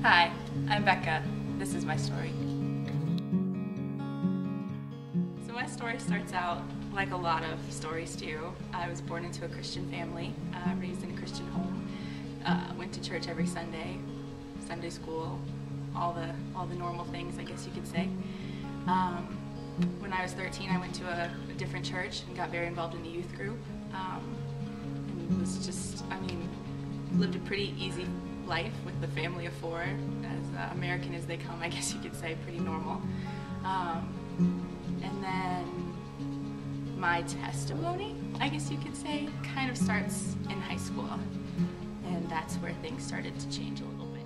Hi, I'm Becca. This is my story. So my story starts out like a lot of stories do. I was born into a Christian family, raised in a Christian home, went to church every Sunday, Sunday school, all the normal things, I guess you could say. When I was 13, I went to a different church and got very involved in the youth group. And was just, lived a pretty easy life with the family of four, as American as they come, I guess you could say, pretty normal. And then my testimony, I guess you could say, kind of starts in high school. And that's where things started to change a little bit.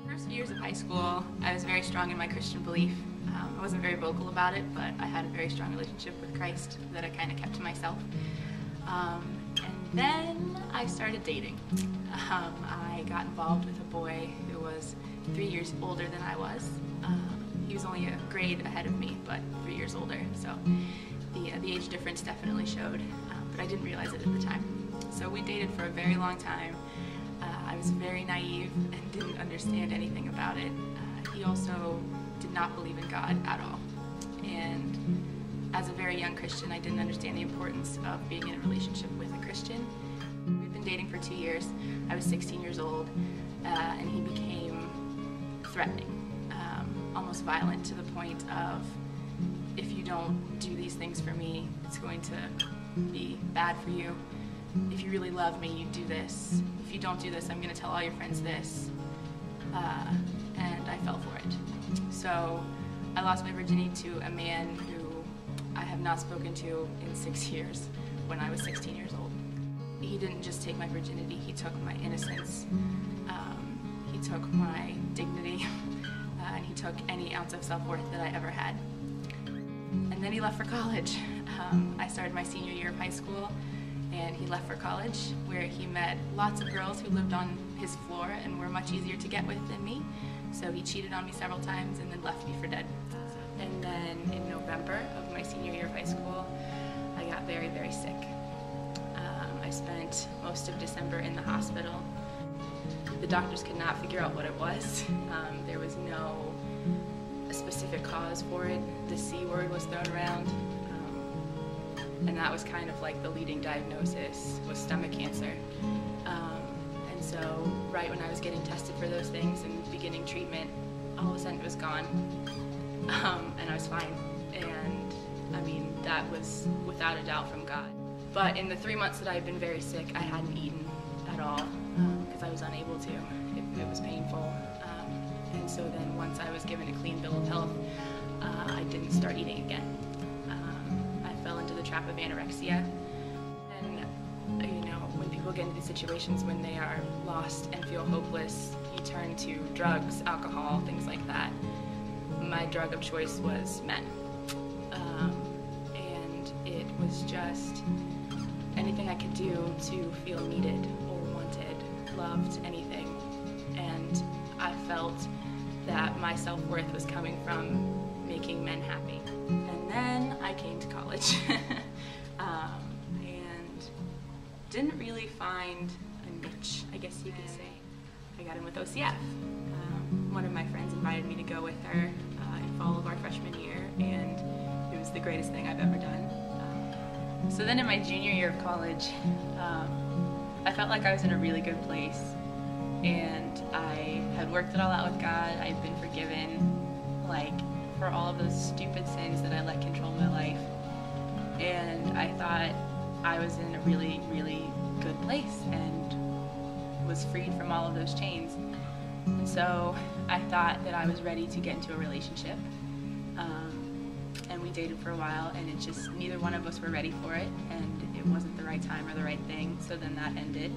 The first few years of high school, I was very strong in my Christian belief. I wasn't very vocal about it, but I had a very strong relationship with Christ that I kind of kept to myself. And then I started dating. I got involved with a boy who was 3 years older than I was. He was only a grade ahead of me, but 3 years older, so the age difference definitely showed, but I didn't realize it at the time. So we dated for a very long time. I was very naive and didn't understand anything about it. He also did not believe in God at all. And as a very young Christian, I didn't understand the importance of being in a relationship with a Christian. We've been dating for 2 years. I was 16 years old, and he became threatening, almost violent, to the point of, if you don't do these things for me, it's going to be bad for you. If you really love me, you do this. If you don't do this, I'm going to tell all your friends this. And I fell for it. So I lost my virginity to a man who I have not spoken to in 6 years when I was 16 years old. He didn't just take my virginity, he took my innocence, he took my dignity, and he took any ounce of self-worth that I ever had. And then he left for college. I started my senior year of high school, and he left for college, where he met lots of girls who lived on his floor and were much easier to get with than me. So he cheated on me several times and then left me for dead. And then in November of my senior year of high school, I got very, very sick. I spent most of December in the hospital. The doctors could not figure out what it was. There was no specific cause for it. The C word was thrown around. And that was kind of like the leading diagnosis, was stomach cancer. And so right when I was getting tested for those things and beginning treatment, all of a sudden it was gone. And I was fine. And that was without a doubt from God. But in the 3 months that I had been very sick, I hadn't eaten at all because I was unable to. It was painful. And so then once I was given a clean bill of health, I didn't start eating again. I fell into the trap of anorexia. And when people get into these situations when they are lost and feel hopeless, you turn to drugs, alcohol, things like that. My drug of choice was men. And it was just anything I could do to feel needed or wanted, loved, anything. And I felt that my self-worth was coming from making men happy. And then I came to college and didn't really find a niche, I guess you could say. I got in with OCF. One of my friends invited me to go with her in fall of our freshman year, and it was the greatest thing I've ever done. So then in my junior year of college, I felt like I was in a really good place, and I had worked it all out with God. I had been forgiven, for all of those stupid sins that I let control my life. And I thought I was in a really, really good place and was freed from all of those chains. And so I thought that I was ready to get into a relationship. And we dated for a while, and it just, neither one of us were ready for it, and it wasn't the right time or the right thing, so then that ended.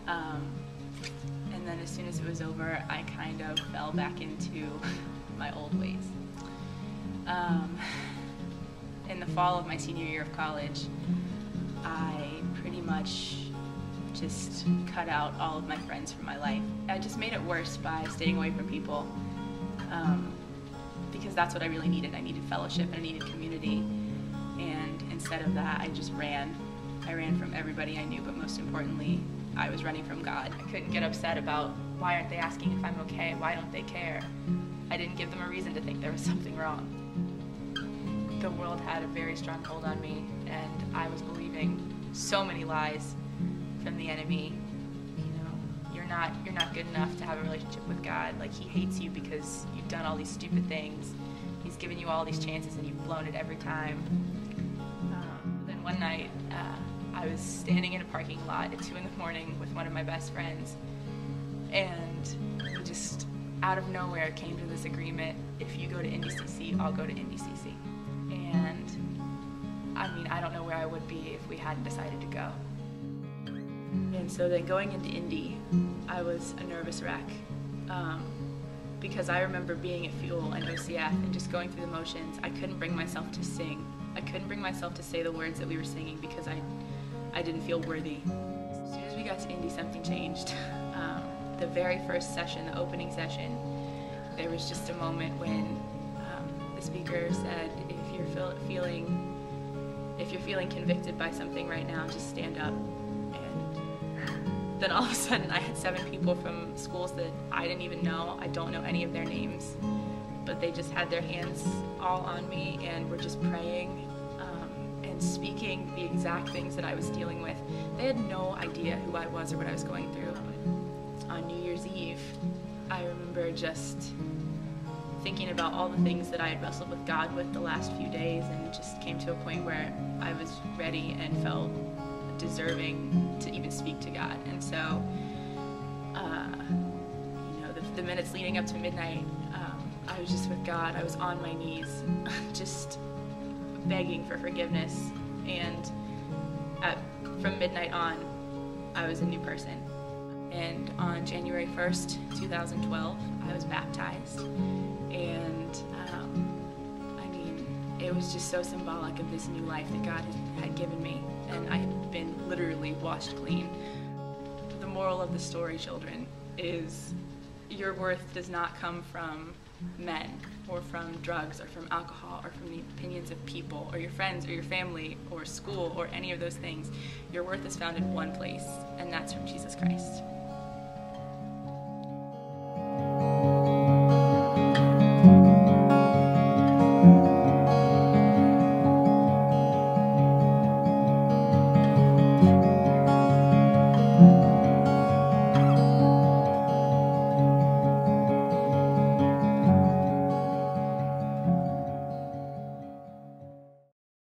And then as soon as it was over, I kind of fell back into my old ways. In the fall of my senior year of college, I pretty much just cut out all of my friends from my life. I just made it worse by staying away from people, because that's what I really needed. I needed fellowship and I needed community, and instead of that, I just ran. I ran from everybody I knew, but most importantly, I was running from God. I couldn't get upset about why aren't they asking if I'm okay, why don't they care. I didn't give them a reason to think there was something wrong. The world had a very strong hold on me, and I was believing so many lies from the enemy. You're not good enough to have a relationship with God. Like, he hates you because you've done all these stupid things. He's given you all these chances and you've blown it every time. Then one night, I was standing in a parking lot at 2 in the morning with one of my best friends, and we just out of nowhere came to this agreement: if you go to Indy CC, I'll go to Indy CC. And I mean, I don't know where I would be if we hadn't decided to go. And so then going into Indy, I was a nervous wreck, because I remember being at Fuel and OCF and just going through the motions. I couldn't bring myself to sing. I couldn't bring myself to say the words that we were singing because I didn't feel worthy. As soon as we got to Indy, something changed. The very first session, the opening session, there was just a moment when the speaker said, if you're feeling convicted by something right now, just stand up. And then all of a sudden I had 7 people from schools that I didn't even know. I don't know any of their names, but they just had their hands all on me and were just praying and speaking the exact things that I was dealing with. They had no idea who I was or what I was going through. On New Year's Eve, I remember just thinking about all the things that I had wrestled with God with the last few days, and just came to a point where I was ready and felt deserving to even speak to God. And so, the minutes leading up to midnight, I was just with God. I was on my knees, just begging for forgiveness. And from midnight on, I was a new person. And on January 1st, 2012, I was baptized. And it was just so symbolic of this new life that God had given me. And I had been literally washed clean. The moral of the story, children, is your worth does not come from men, or from drugs, or from alcohol, or from the opinions of people, or your friends, or your family, or school, or any of those things. Your worth is found in one place, and that's from Jesus Christ.